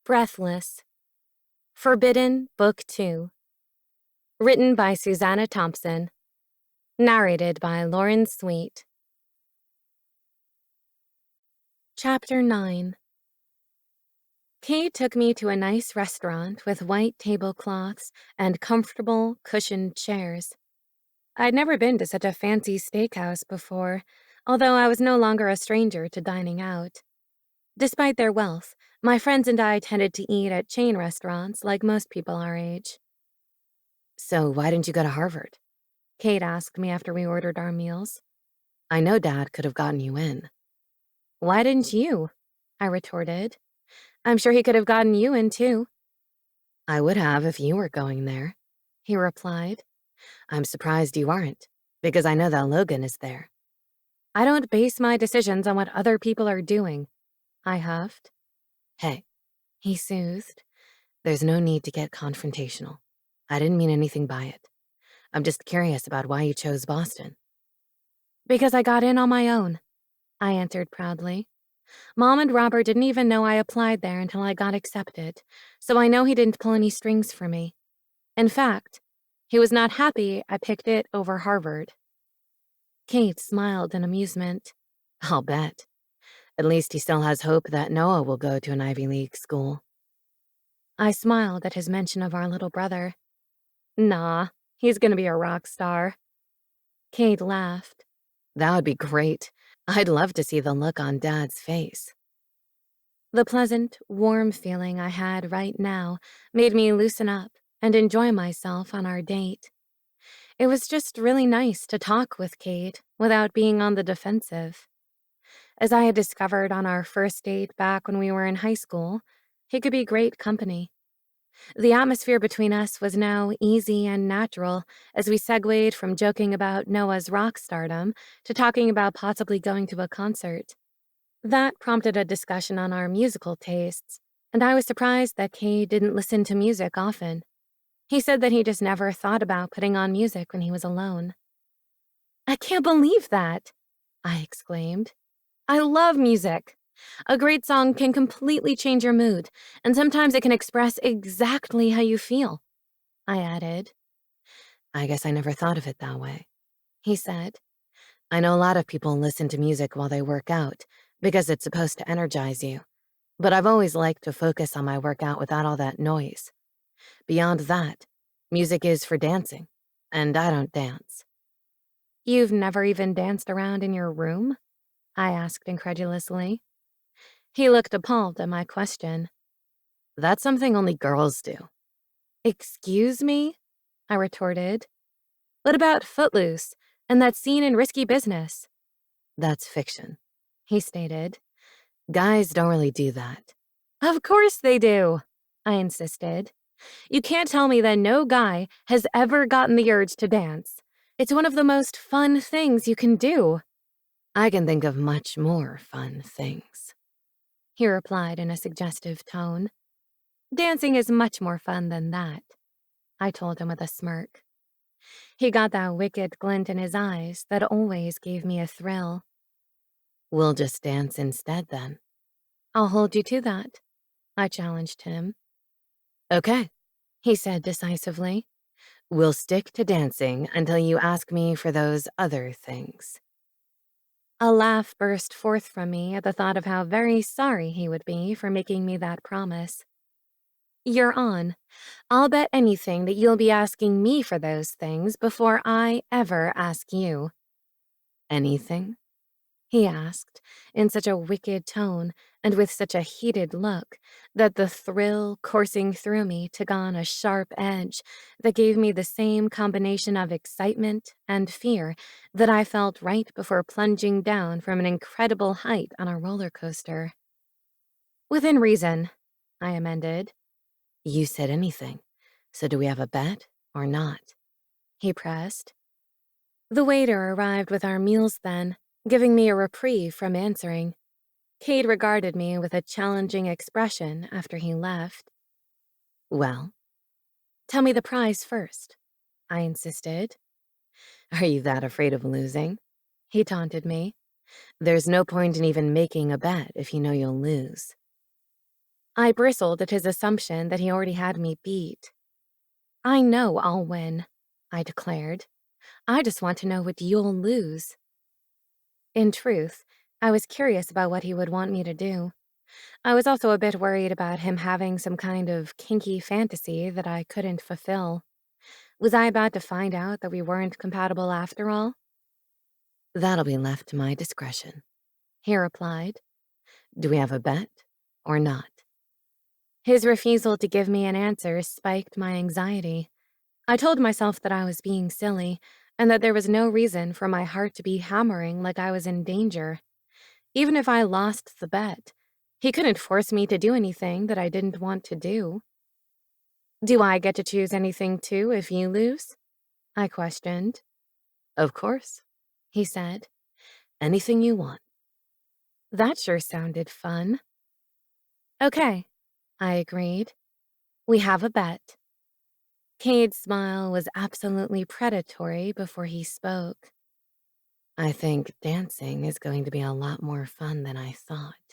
Breathless. Forbidden, Book 2. Written by Susanna Thompson. Narrated by Lauren Sweet. Chapter 9. Cade took me to a nice restaurant with white tablecloths and comfortable, cushioned chairs. I'd never been to such a fancy steakhouse before, although I was no longer a stranger to dining out. Despite their wealth, my friends and I tended to eat at chain restaurants like most people our age. So why didn't you go to Harvard? Cade asked me after we ordered our meals. I know Dad could have gotten you in. Why didn't you? I retorted. I'm sure he could have gotten you in too. I would have if you were going there, he replied. I'm surprised you aren't, because I know that Logan is there. I don't base my decisions on what other people are doing, I huffed. Hey, he soothed. There's no need to get confrontational. I didn't mean anything by it. I'm just curious about why you chose Boston. Because I got in on my own, I answered proudly. Mom and Robert didn't even know I applied there until I got accepted, so I know he didn't pull any strings for me. In fact, he was not happy I picked it over Harvard. Cade smiled in amusement. I'll bet. At least he still has hope that Noah will go to an Ivy League school. I smiled at his mention of our little brother. Nah, he's gonna be a rock star. Cade laughed. That would be great. I'd love to see the look on Dad's face. The pleasant, warm feeling I had right now made me loosen up and enjoy myself on our date. It was just really nice to talk with Cade without being on the defensive. As I had discovered on our first date back when we were in high school, he could be great company. The atmosphere between us was now easy and natural as we segued from joking about Noah's rock stardom to talking about possibly going to a concert. That prompted a discussion on our musical tastes, and I was surprised that Cade didn't listen to music often. He said that he just never thought about putting on music when he was alone. I can't believe that, I exclaimed. I love music. A great song can completely change your mood, and sometimes it can express exactly how you feel, I added. I guess I never thought of it that way, he said. I know a lot of people listen to music while they work out because it's supposed to energize you, but I've always liked to focus on my workout without all that noise. Beyond that, music is for dancing, and I don't dance. You've never even danced around in your room? I asked incredulously. He looked appalled at my question. That's something only girls do. Excuse me? I retorted. What about Footloose and that scene in Risky Business? That's fiction, he stated. Guys don't really do that. Of course they do, I insisted. You can't tell me that no guy has ever gotten the urge to dance. It's one of the most fun things you can do. I can think of much more fun things, he replied in a suggestive tone. Dancing is much more fun than that, I told him with a smirk. He got that wicked glint in his eyes that always gave me a thrill. We'll just dance instead, then. I'll hold you to that, I challenged him. Okay, he said decisively. We'll stick to dancing until you ask me for those other things. A laugh burst forth from me at the thought of how very sorry he would be for making me that promise. You're on. I'll bet anything that you'll be asking me for those things before I ever ask you. Anything? He asked, in such a wicked tone and with such a heated look that the thrill coursing through me took on a sharp edge that gave me the same combination of excitement and fear that I felt right before plunging down from an incredible height on a roller coaster. Within reason, I amended. You said anything, so do we have a bet or not? He pressed. The waiter arrived with our meals then, giving me a reprieve from answering. Cade regarded me with a challenging expression after he left. Well? Tell me the prize first, I insisted. Are you that afraid of losing? He taunted me. There's no point in even making a bet if you know you'll lose. I bristled at his assumption that he already had me beat. I know I'll win, I declared. I just want to know what you'll lose. In truth, I was curious about what he would want me to do. I was also a bit worried about him having some kind of kinky fantasy that I couldn't fulfill. Was I about to find out that we weren't compatible after all? That'll be left to my discretion. He replied. Do we have a bet or not? His refusal to give me an answer spiked my anxiety. I told myself that I was being silly and that there was no reason for my heart to be hammering like I was in danger. Even if I lost the bet, he couldn't force me to do anything that I didn't want to do. Do I get to choose anything too if you lose? I questioned. Of course. He said. Anything you want. That sure sounded fun. Okay, I agreed. We have a bet. Cade's smile was absolutely predatory before he spoke. I think dancing is going to be a lot more fun than I thought.